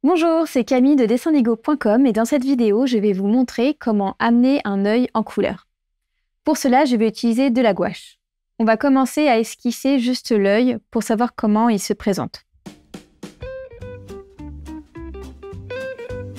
Bonjour, c'est Camille de dessindigo.com et dans cette vidéo, je vais vous montrer comment amener un œil en couleur. Pour cela, je vais utiliser de la gouache. On va commencer à esquisser juste l'œil pour savoir comment il se présente.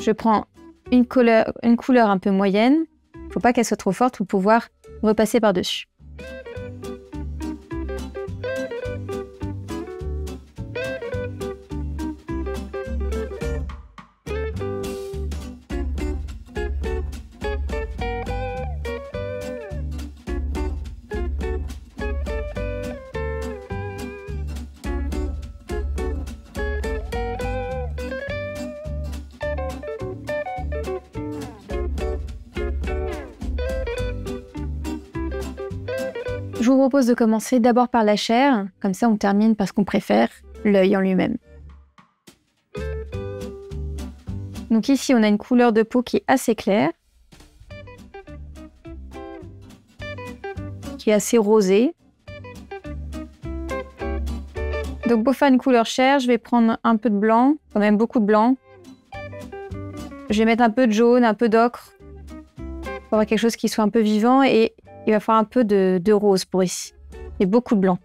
Je prends une couleur un peu moyenne, il ne faut pas qu'elle soit trop forte pour pouvoir repasser par-dessus. Je vous propose de commencer d'abord par la chair, comme ça on termine par ce qu'on préfère, l'œil en lui-même. Donc ici on a une couleur de peau qui est assez claire, qui est assez rosée. Donc pour faire une couleur chair, je vais prendre un peu de blanc, quand même beaucoup de blanc. Je vais mettre un peu de jaune, un peu d'ocre, pour avoir quelque chose qui soit un peu vivant et il va falloir un peu de rose pour ici. Et beaucoup de blanc.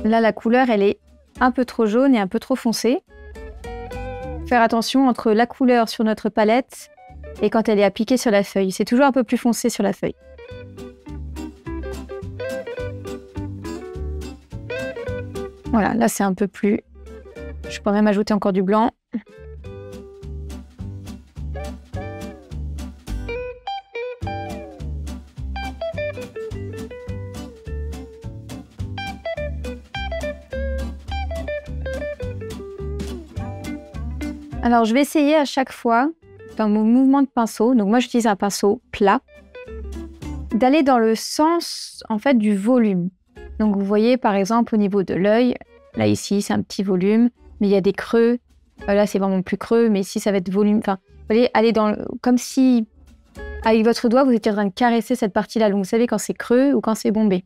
Là, la couleur, elle est un peu trop jaune et un peu trop foncée. Faire attention entre la couleur sur notre palette et quand elle est appliquée sur la feuille. C'est toujours un peu plus foncé sur la feuille. Voilà, là, c'est un peu plus... Je pourrais même ajouter encore du blanc. Alors, je vais essayer à chaque fois, dans mon mouvement de pinceau, donc moi j'utilise un pinceau plat, d'aller dans le sens en fait du volume. Donc vous voyez par exemple au niveau de l'œil, là ici c'est un petit volume, mais il y a des creux, là c'est vraiment plus creux, mais ici ça va être volume. Enfin, vous voyez, aller dans comme si avec votre doigt vous étiez en train de caresser cette partie-là. Donc vous savez quand c'est creux ou quand c'est bombé.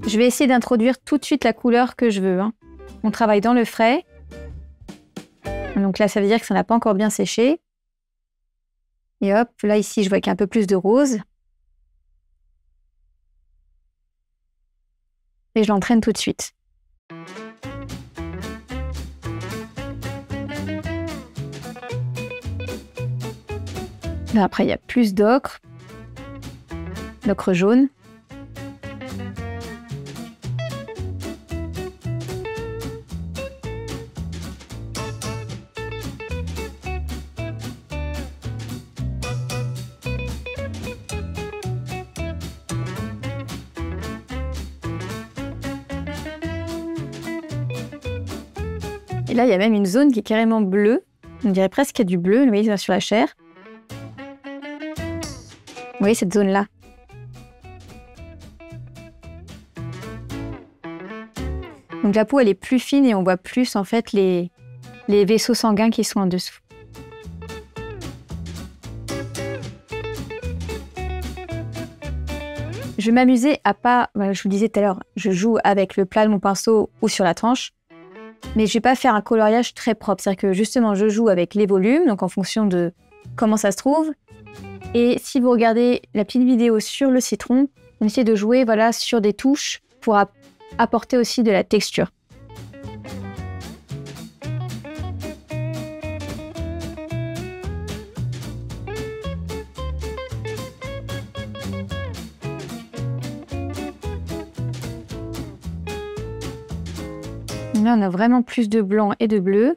Je vais essayer d'introduire tout de suite la couleur que je veux. On travaille dans le frais. Donc là, ça veut dire que ça n'a pas encore bien séché. Et hop, là, ici, je vois qu'il y a un peu plus de rose. Et je l'entraîne tout de suite. Là, après, il y a plus d'ocre. L'ocre jaune. Et là, il y a même une zone qui est carrément bleue. On dirait presque qu'il y a du bleu, vous voyez, sur la chair. Vous voyez cette zone-là. Donc la peau, elle est plus fine et on voit plus en fait les vaisseaux sanguins qui sont en dessous. Je vais m'amuser à pas... Je vous disais tout à l'heure, je joue avec le plat de mon pinceau ou sur la tranche. Mais je ne vais pas faire un coloriage très propre. C'est-à-dire que justement, je joue avec les volumes, donc en fonction de comment ça se trouve. Et si vous regardez la petite vidéo sur le citron, on essaie de jouer voilà, sur des touches pour apporter aussi de la texture. Là, on a vraiment plus de blanc et de bleu.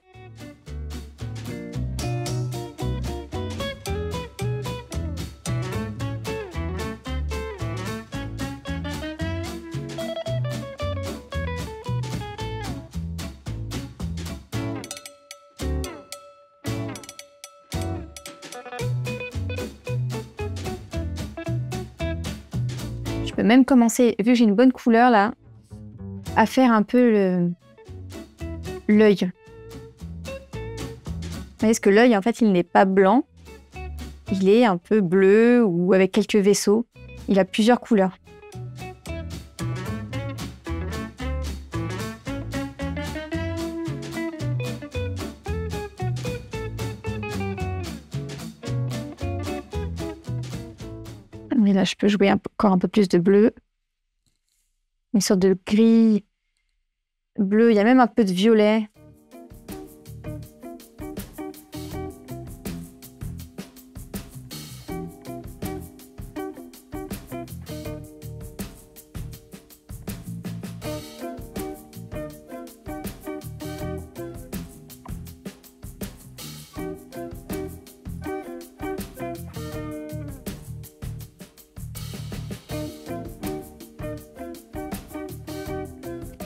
Je peux même commencer, vu que j'ai une bonne couleur là, à faire un peu l'œil. Vous voyez, parce que l'œil, en fait, il n'est pas blanc. il est un peu bleu ou avec quelques vaisseaux. Il a plusieurs couleurs. Et là, je peux jouer encore un peu plus de bleu. Une sorte de gris bleu. Il y a même un peu de violet.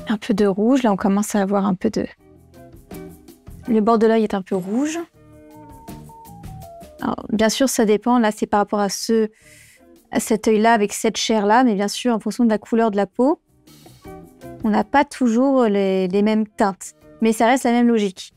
Un peu de rouge, là on commence à avoir un peu de... Le bord de l'œil est un peu rouge. Alors, bien sûr, ça dépend, là c'est par rapport à cet œil-là avec cette chair-là, mais bien sûr, en fonction de la couleur de la peau, on n'a pas toujours les mêmes teintes, mais ça reste la même logique.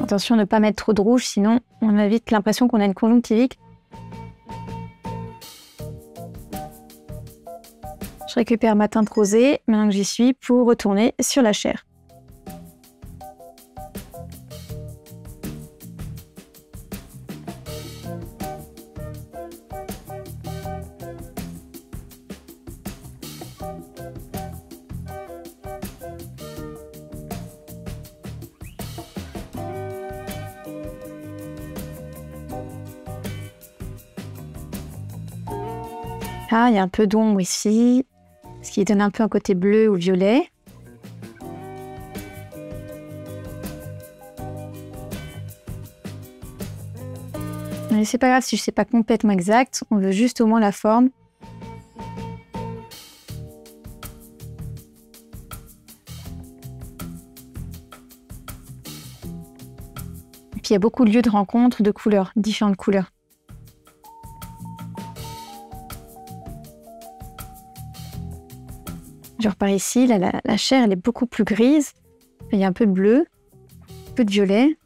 Attention à ne pas mettre trop de rouge, sinon on a vite l'impression qu'on a une conjonctivite. Je récupère ma teinte rosée, maintenant que j'y suis, pour retourner sur la chair. Ah, il y a un peu d'ombre ici, ce qui donne un peu un côté bleu ou violet. Mais c'est pas grave si je sais pas complètement exact, on veut juste au moins la forme. Et puis il y a beaucoup de lieux de rencontre de couleurs, différentes couleurs. Genre par ici, là, la chair elle est beaucoup plus grise. Il y a un peu de bleu, un peu de violet.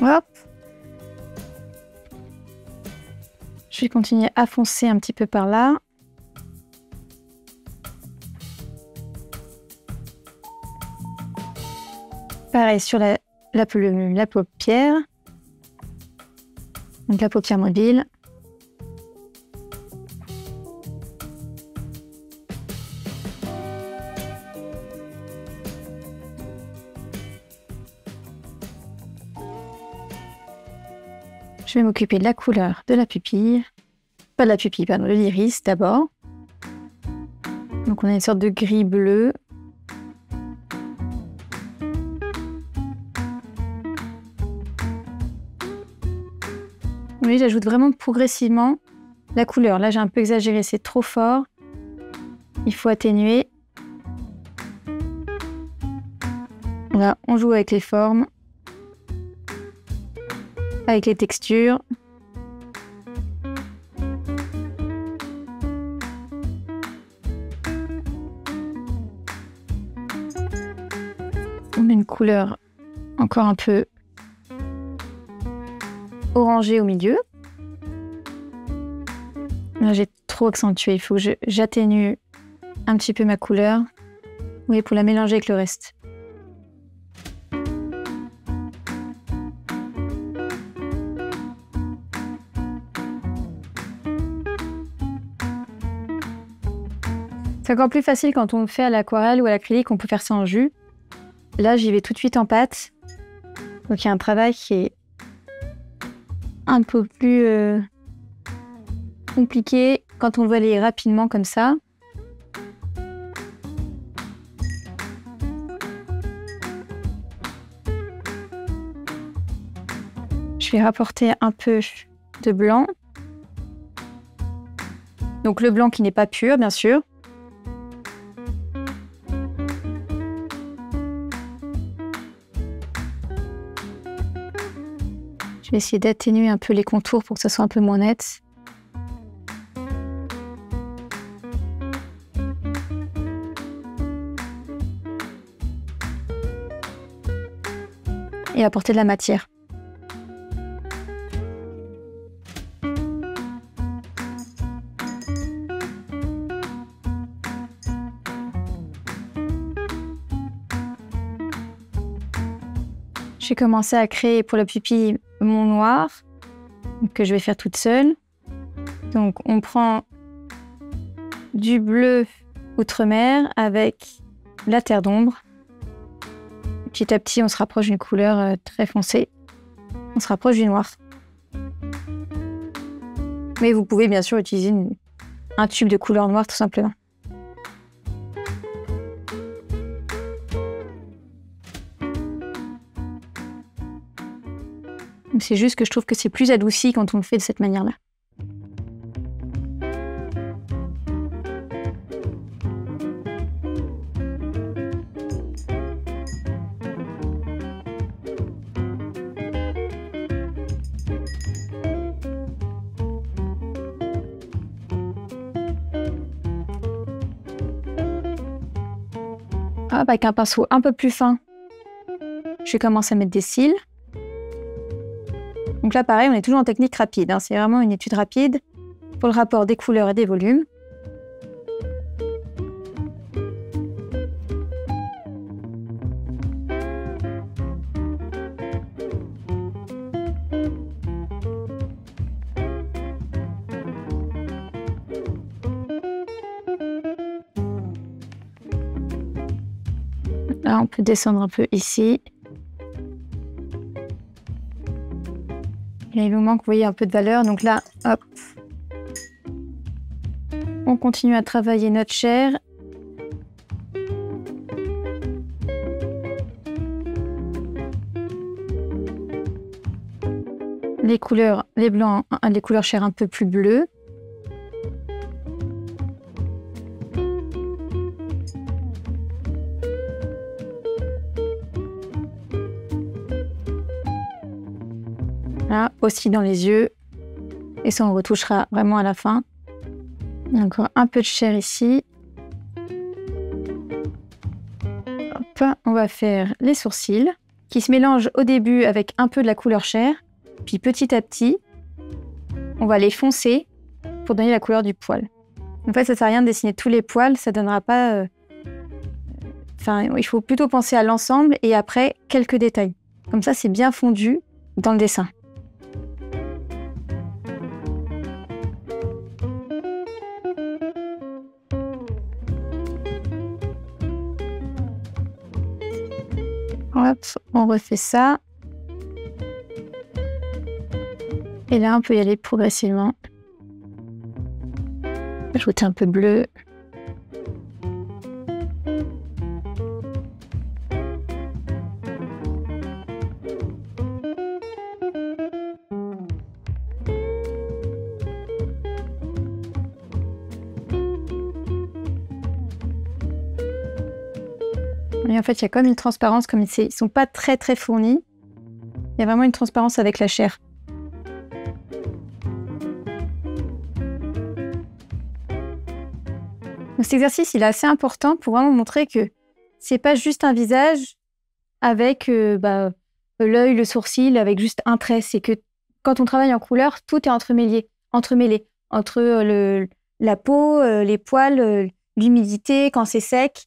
Hop. Je vais continuer à foncer un petit peu par là. Pareil sur la paupière. Donc la paupière mobile. Je vais m'occuper de la couleur de la pupille. Pas de la pupille, pardon, de l'iris d'abord. Donc on a une sorte de gris bleu. Oui, j'ajoute vraiment progressivement la couleur. Là, j'ai un peu exagéré, c'est trop fort. Il faut atténuer. Là, on joue avec les formes, avec les textures. On met une couleur encore un peu orangé au milieu. Là, j'ai trop accentué. Il faut que j'atténue un petit peu ma couleur. Oui, pour la mélanger avec le reste. C'est encore plus facile quand on le fait à l'aquarelle ou à l'acrylique, on peut faire ça en jus. Là, j'y vais tout de suite en pâte. Donc, il y a un travail qui est un peu plus compliqué quand on le veut aller rapidement comme ça. Je vais rapporter un peu de blanc. Donc le blanc qui n'est pas pur, bien sûr. Je vais essayer d'atténuer un peu les contours pour que ça soit un peu moins net. Et apporter de la matière. J'ai commencé à créer pour la pupille mon noir, que je vais faire toute seule. Donc on prend du bleu outre-mer avec la terre d'ombre. Petit à petit, on se rapproche d'une couleur très foncée. On se rapproche du noir. Mais vous pouvez bien sûr utiliser un tube de couleur noire tout simplement. C'est juste que je trouve que c'est plus adouci quand on le fait de cette manière-là. Hop, avec un pinceau un peu plus fin, je commence à mettre des cils. Donc là, pareil, on est toujours en technique rapide. Hein. C'est vraiment une étude rapide pour le rapport des couleurs et des volumes. Là, on peut descendre un peu ici. Et il nous manque, vous voyez, un peu de valeur. Donc là, hop. On continue à travailler notre chair. Les couleurs, les blancs, les couleurs chair un peu plus bleues. Là, aussi dans les yeux. Et ça, on retouchera vraiment à la fin. Encore un peu de chair ici. Hop, on va faire les sourcils qui se mélangent au début avec un peu de la couleur chair. Puis petit à petit, on va les foncer pour donner la couleur du poil. En fait, ça ne sert à rien de dessiner tous les poils, ça ne donnera pas... il faut plutôt penser à l'ensemble et après quelques détails. Comme ça, c'est bien fondu dans le dessin. Hop, on refait ça. Et là, on peut y aller progressivement. Ajouter un peu de bleu. Et en fait, il y a comme une transparence, comme ils ne sont pas très fournis. Il y a vraiment une transparence avec la chair. Donc, cet exercice, il est assez important pour vraiment montrer que c'est pas juste un visage avec l'œil, le sourcil, avec juste un trait. C'est que quand on travaille en couleur, tout est entremêlé entre la peau, les poils, l'humidité, quand c'est sec.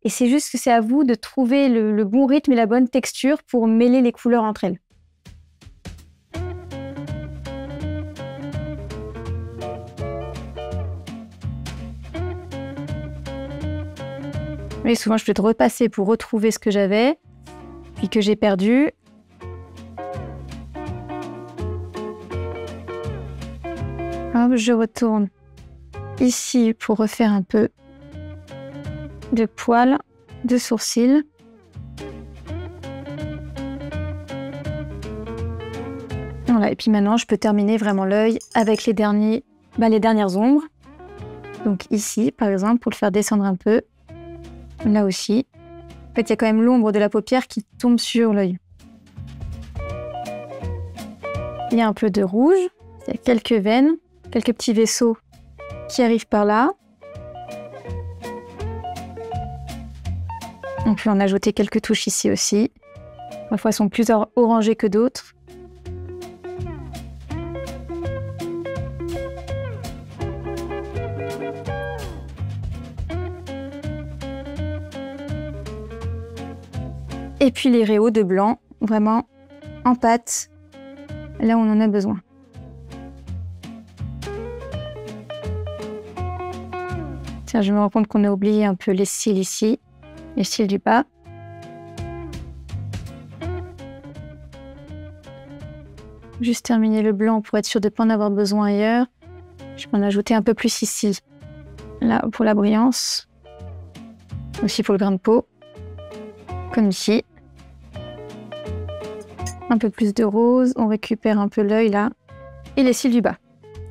Et c'est juste que c'est à vous de trouver le bon rythme et la bonne texture pour mêler les couleurs entre elles. Oui, souvent, je peux te repasser pour retrouver ce que j'avais, puis que j'ai perdu. Hop, je retourne ici pour refaire un peu de poils, de sourcils. Voilà, et puis maintenant, je peux terminer vraiment l'œil avec les dernières ombres. Donc ici, par exemple, pour le faire descendre un peu. Là aussi. En fait, il y a quand même l'ombre de la paupière qui tombe sur l'œil. Il y a un peu de rouge. Il y a quelques veines, quelques petits vaisseaux qui arrivent par là. On peut en ajouter quelques touches ici aussi. Parfois, elles sont plus orangées que d'autres. Et puis les rayons de blanc, vraiment en pâte, là où on en a besoin. Tiens, je me rends compte qu'on a oublié un peu les cils ici, les cils du bas. Juste terminer le blanc pour être sûr de ne pas en avoir besoin ailleurs. Je peux en ajouter un peu plus ici, là pour la brillance, aussi pour le grain de peau, comme ici. Un peu plus de rose, on récupère un peu l'œil là, et les cils du bas.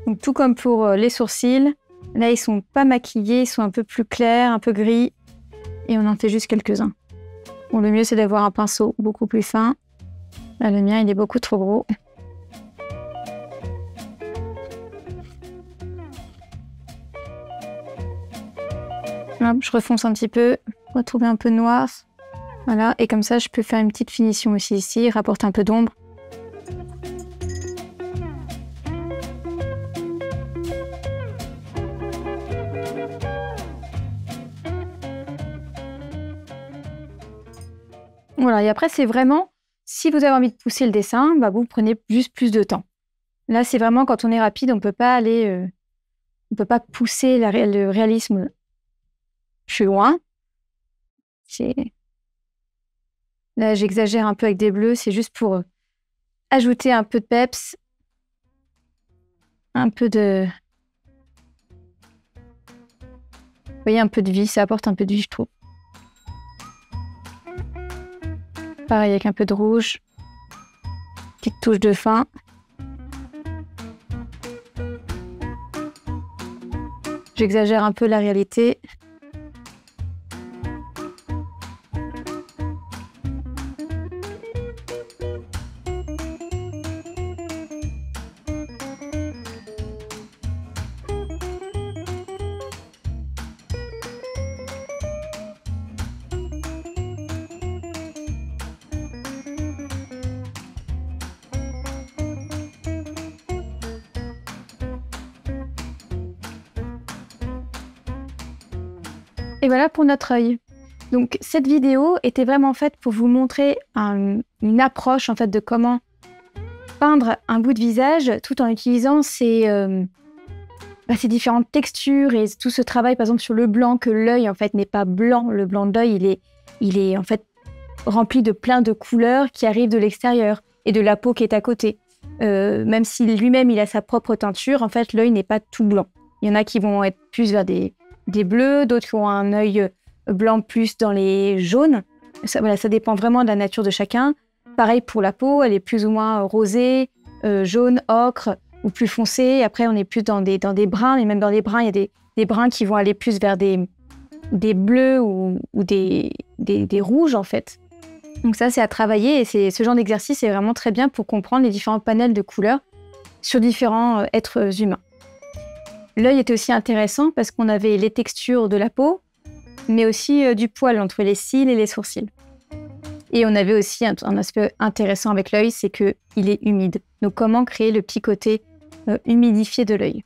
Donc tout comme pour les sourcils, là ils sont pas maquillés, ils sont un peu plus clairs, un peu gris, et on en fait juste quelques-uns. Bon, le mieux c'est d'avoir un pinceau beaucoup plus fin. Là le mien il est beaucoup trop gros. Hop, je refonce un petit peu, retrouver un peu de noir. Voilà, et comme ça, je peux faire une petite finition aussi ici, rapporter un peu d'ombre. Voilà, et après, c'est vraiment, si vous avez envie de pousser le dessin, bah, vous prenez juste plus de temps. Là, c'est vraiment quand on est rapide, on peut pas aller, on peut pas pousser le réalisme plus loin. Là, j'exagère un peu avec des bleus, c'est juste pour ajouter un peu de peps, un peu de... Vous voyez, un peu de vie, ça apporte un peu de vie, je trouve. Pareil, avec un peu de rouge, petite touche de fin. J'exagère un peu la réalité. Et voilà pour notre œil. Donc cette vidéo était vraiment faite pour vous montrer une approche en fait de comment peindre un bout de visage tout en utilisant ces différentes textures et tout ce travail par exemple sur le blanc, que l'œil en fait n'est pas blanc. Le blanc de l'œil il est en fait rempli de plein de couleurs qui arrivent de l'extérieur et de la peau qui est à côté. Même si lui-même il a sa propre teinture, en fait l'œil n'est pas tout blanc. Il y en a qui vont être plus vers des bleus, d'autres qui ont un œil blanc plus dans les jaunes. Ça dépend vraiment de la nature de chacun. Pareil pour la peau, elle est plus ou moins rosée, jaune, ocre ou plus foncée. Après, on est plus dans des bruns, et même dans les bruns, il y a des bruns qui vont aller plus vers des bleus ou des rouges en fait. Donc ça, c'est à travailler et ce genre d'exercice est vraiment très bien pour comprendre les différents panels de couleurs sur différents êtres humains. L'œil était aussi intéressant parce qu'on avait les textures de la peau, mais aussi du poil entre les cils et les sourcils. Et on avait aussi un aspect intéressant avec l'œil, c'est qu'il est humide. Donc comment créer le petit côté humidifié de l'œil.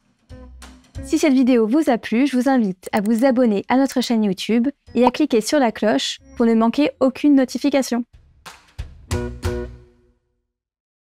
Si cette vidéo vous a plu, je vous invite à vous abonner à notre chaîne YouTube et à cliquer sur la cloche pour ne manquer aucune notification.